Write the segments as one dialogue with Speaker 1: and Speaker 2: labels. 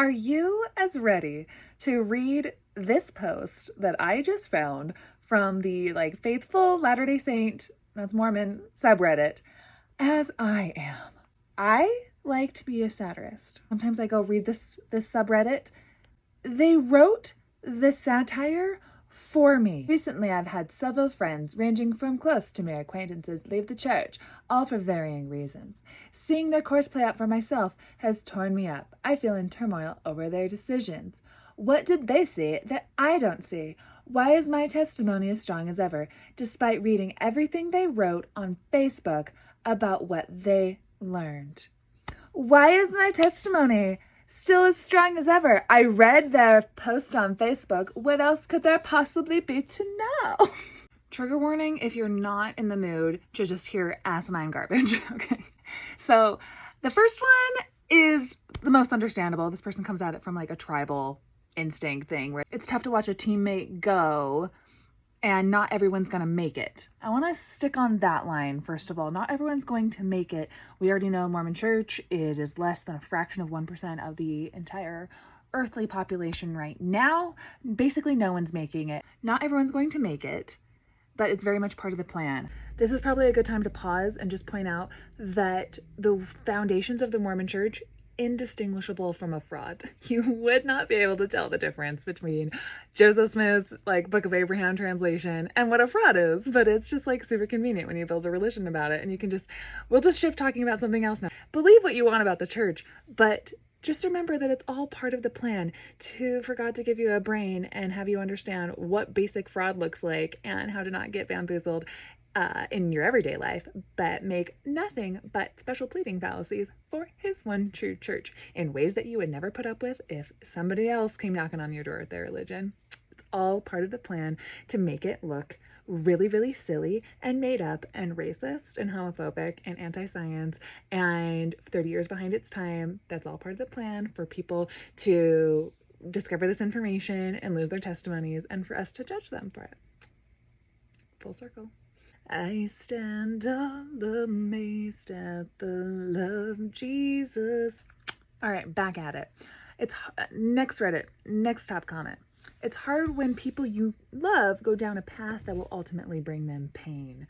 Speaker 1: Are you as ready to read this post that I just found from the faithful Latter-day Saint, that's Mormon, subreddit as I am? I like to be a satirist. Sometimes I go read this subreddit. They wrote the satire for me. Recently, I've had several friends, ranging from close to mere acquaintances, leave the church, all for varying reasons. Seeing their course play out for myself has torn me up. I feel in turmoil over their decisions. What did they see that I don't see? Why is my testimony as strong as ever, despite reading everything they wrote on Facebook about what they learned? Why is my testimony still as strong as ever? I read their post on Facebook. What else could there possibly be to know? Trigger warning if you're not in the mood to just hear asinine garbage, okay? So the first one is the most understandable. This person comes at it from a tribal instinct thing where it's tough to watch a teammate go and not everyone's going to make it. I want to stick on that line, first of all. Not everyone's going to make it. We already know Mormon Church, it is less than a fraction of 1% of the entire earthly population right now. Basically, no one's making it. Not everyone's going to make it, but it's very much part of the plan. This is probably a good time to pause and just point out that the foundations of the Mormon Church indistinguishable from a fraud. You would not be able to tell the difference between Joseph Smith's Book of Abraham translation and what a fraud is, but it's just super convenient when you build a religion about it, and you can we'll just shift talking about something else now. Believe what you want about the church, but just remember that it's all part of the plan for God to give you a brain and have you understand what basic fraud looks like and how to not get bamboozled in your everyday life, but make nothing but special pleading fallacies for his one true church in ways that you would never put up with if somebody else came knocking on your door with their religion. It's all part of the plan to make it look really, really silly and made up and racist and homophobic and anti-science and 30 years behind its time. That's all part of the plan for people to discover this information and lose their testimonies and for us to judge them for it. Full circle. I stand all amazed at the love of Jesus. All right, back at it. It's next Reddit, next top comment. It's hard when people you love go down a path that will ultimately bring them pain.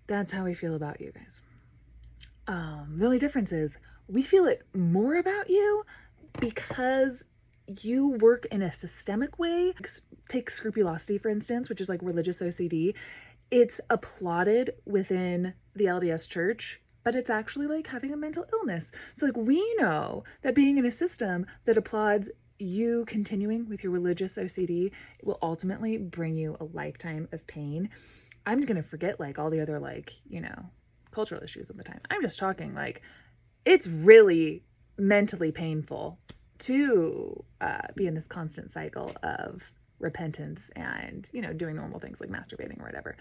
Speaker 1: That's how we feel about you guys. The only difference is we feel it more about you because you work in a systemic way. Take scrupulosity, for instance, which is religious OCD. It's applauded within the LDS church, but it's actually having a mental illness. So we know that being in a system that applauds you continuing with your religious OCD will ultimately bring you a lifetime of pain. I'm going to forget all the other cultural issues of the time. I'm just talking it's really mentally painful to be in this constant cycle of repentance and doing normal things like masturbating or whatever.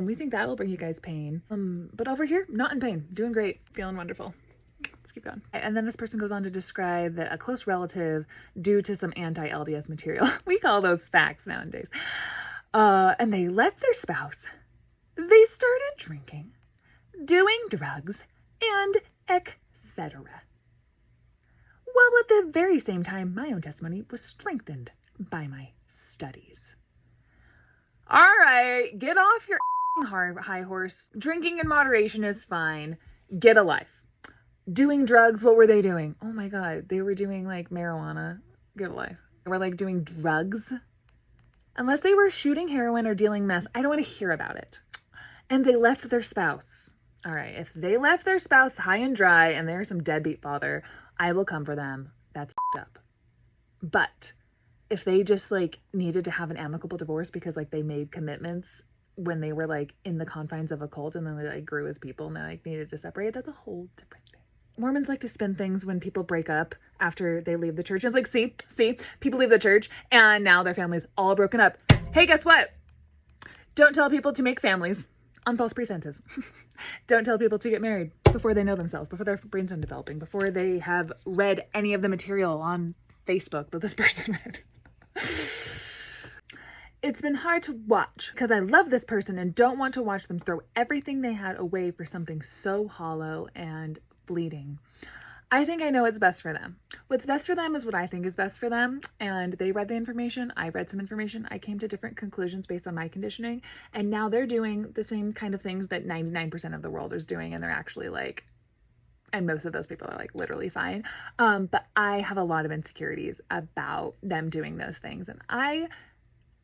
Speaker 1: We think that'll bring you guys pain, but over here, not in pain, doing great, feeling wonderful. Let's keep going. And then this person goes on to describe that a close relative, due to some anti-LDS material, we call those facts nowadays, and they left their spouse, they started drinking, doing drugs, and etc. While at the very same time, my own testimony was strengthened by my studies. All right, get off your high horse. Drinking in moderation is fine. Get a life. Doing drugs, what were they doing? Oh my God, they were doing marijuana. Get a life. They were doing drugs. Unless they were shooting heroin or dealing meth, I don't want to hear about it. And they left their spouse. All right, if they left their spouse high and dry and they're some deadbeat father, I will come for them. That's up. But if they just needed to have an amicable divorce because they made commitments when they were in the confines of a cult and then they grew as people and they needed to separate, that's a whole different thing. Mormons like to spin things when people break up after they leave the church. It's see, people leave the church and now their family's all broken up. Hey, guess what? Don't tell people to make families on false pretenses. Don't tell people to get married before they know themselves, before their brains are developing, before they have read any of the material on Facebook that this person read. It's been hard to watch because I love this person and don't want to watch them throw everything they had away for something so hollow and fleeting. I think I know what's best for them. What's best for them is what I think is best for them. And they read the information. I read some information. I came to different conclusions based on my conditioning. And now they're doing the same kind of things that 99% of the world is doing. And they're actually like, and most of those people are like literally fine. But I have a lot of insecurities about them doing those things. And I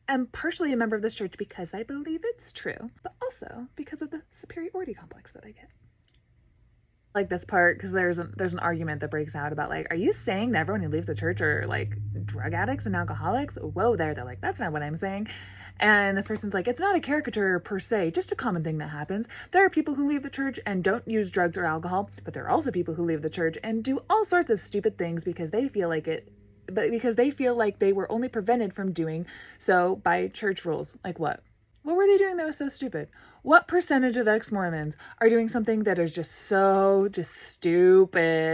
Speaker 1: am partially a member of this church because I believe it's true, but also because of the superiority complex that I get. Like this part, because there's an argument that breaks out about like, are you saying that everyone who leaves the church are like drug addicts and alcoholics? Whoa there. They're like, that's not what I'm saying. And this person's like, it's not a caricature per se, just a common thing that happens. There are people who leave the church and don't use drugs or alcohol, but there are also people who leave the church and do all sorts of stupid things because they feel like they were only prevented from doing so by church rules. Like what? What were they doing that was so stupid? What percentage of ex-Mormons are doing something that is just stupid,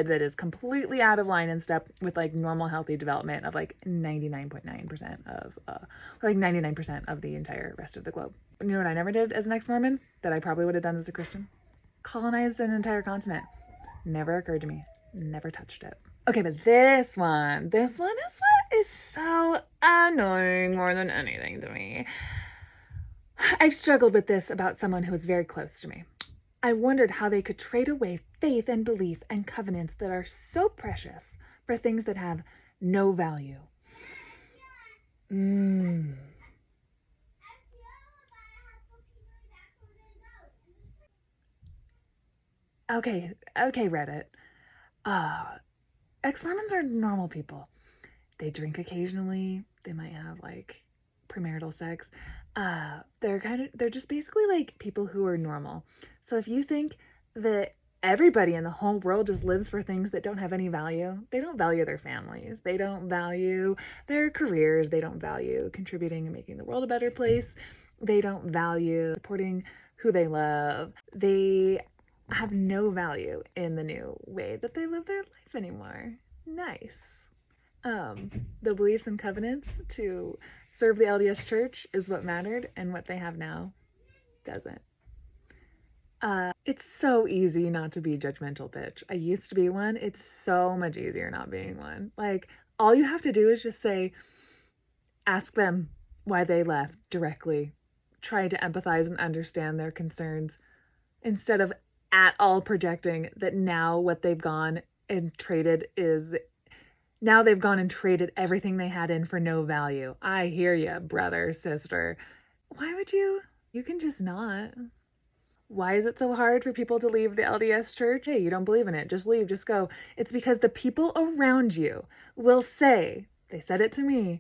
Speaker 1: that is completely out of line and step with like normal healthy development of like 99.9% of the entire rest of the globe? You know what I never did as an ex-Mormon that I probably would have done as a Christian? Colonized an entire continent. Never occurred to me. Never touched it. Okay, but this one is what is so annoying more than anything to me. I've struggled with this about someone who was very close to me. I wondered how they could trade away faith and belief and covenants that are so precious for things that have no value. Okay, Reddit. Ex-Mormons are normal people. They drink occasionally. They might have like premarital sex. They're just basically like people who are normal. So if you think that everybody in the whole world just lives for things that don't have any value, they don't value their families, they don't value their careers, they don't value contributing and making the world a better place, they don't value supporting who they love, they have no value in the new way that they live their life anymore. Nice. The beliefs and covenants to serve the LDS church is what mattered, and what they have now doesn't. It's so easy not to be a judgmental bitch. I used to be one. It's so much easier not being one. Like, all you have to do is just ask them why they left directly. Try to empathize and understand their concerns instead of at all projecting that now what they've gone and traded is... Now they've gone and traded everything they had in for no value. I hear you, brother, sister. Why would you? You can just not. Why is it so hard for people to leave the LDS church? Hey, you don't believe in it. Just leave, just go. It's because the people around you will say, they said it to me,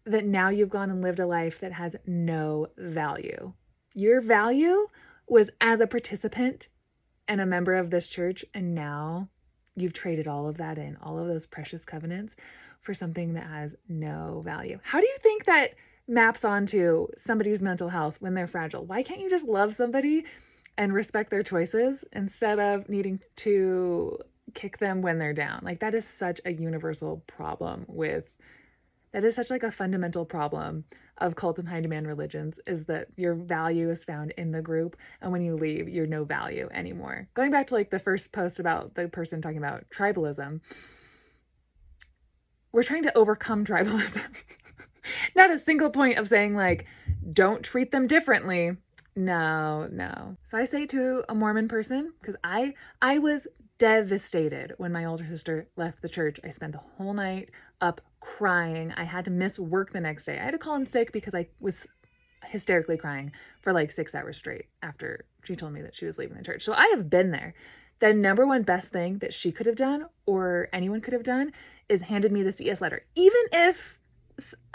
Speaker 1: that now you've gone and lived a life that has no value. Your value was as a participant and a member of this church, and now you've traded all of that in, all of those precious covenants, for something that has no value. How do you think that maps onto somebody's mental health when they're fragile? Why can't you just love somebody and respect their choices instead of needing to kick them when they're down? Like, that is such a universal problem that is such like a fundamental problem of cult and high demand religions, is that your value is found in the group, and when you leave, you're no value anymore. Going back to like the first post about the person talking about tribalism, we're trying to overcome tribalism. Not a single point of saying like, don't treat them differently. No. So I say to a Mormon person, because I was devastated when my older sister left the church. I spent the whole night up crying. I had to miss work the next day. I had to call in sick because I was hysterically crying for like 6 hours straight after she told me that she was leaving the church. So I have been there. The number one best thing that she could have done, or anyone could have done, is handed me the CS letter. Even if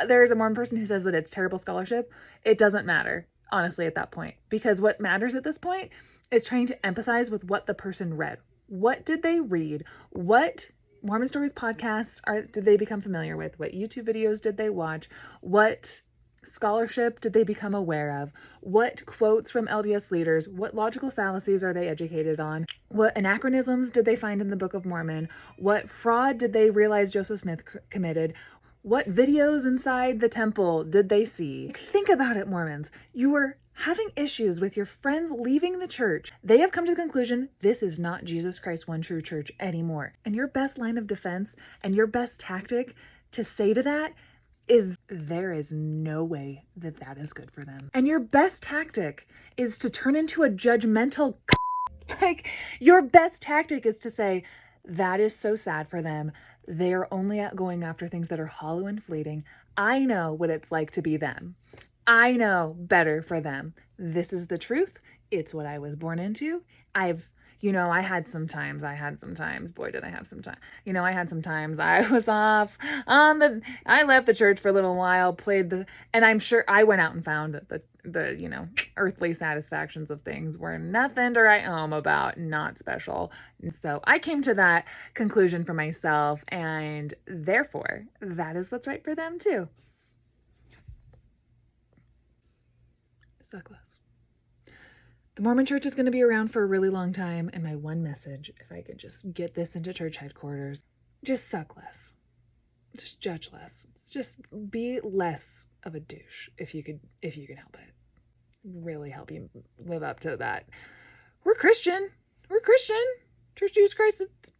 Speaker 1: there's a Mormon person who says that it's terrible scholarship, it doesn't matter, honestly, at that point. Because what matters at this point is trying to empathize with what the person read. What did they read? What Mormon Stories podcast did they become familiar with? What YouTube videos did they watch? What scholarship did they become aware of? What quotes from LDS leaders? What logical fallacies are they educated on? What anachronisms did they find in the Book of Mormon? What fraud did they realize Joseph Smith committed? What videos inside the temple did they see? Think about it, Mormons. You were having issues with your friends leaving the church. They have come to the conclusion this is not Jesus Christ One True Church anymore. And your best line of defense and your best tactic to say to that is there is no way that that is good for them. And your best tactic is to turn into a judgmental like your best tactic is to say that is so sad for them. They are only going after things that are hollow and fleeting. I know what it's like to be them. I know better for them. This is the truth. It's what I was born into. I had some times, boy, did I have some time. I had some times I was off I left the church for a little while, and I'm sure I went out and found that the earthly satisfactions of things were nothing to write home about, not special. And so I came to that conclusion for myself, and therefore that is what's right for them too. Suck less. The Mormon church is going to be around for a really long time, and my one message, if I could just get this into church headquarters, just suck less. Just judge less. Just be less of a douche if you can help it. Really help you live up to that. We're Christian. Church of Jesus Christ. It's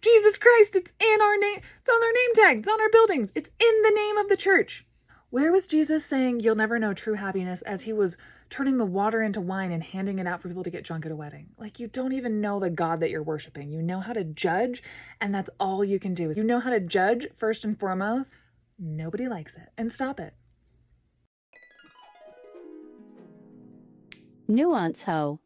Speaker 1: Jesus Christ. It's in our name. It's on their name tags. It's on our buildings. It's in the name of the church. Where was Jesus saying you'll never know true happiness as he was turning the water into wine and handing it out for people to get drunk at a wedding? Like, you don't even know the God that you're worshiping. You know how to judge, and that's all you can do. You know how to judge first and foremost. Nobody likes it. And stop it.
Speaker 2: Nuance ho.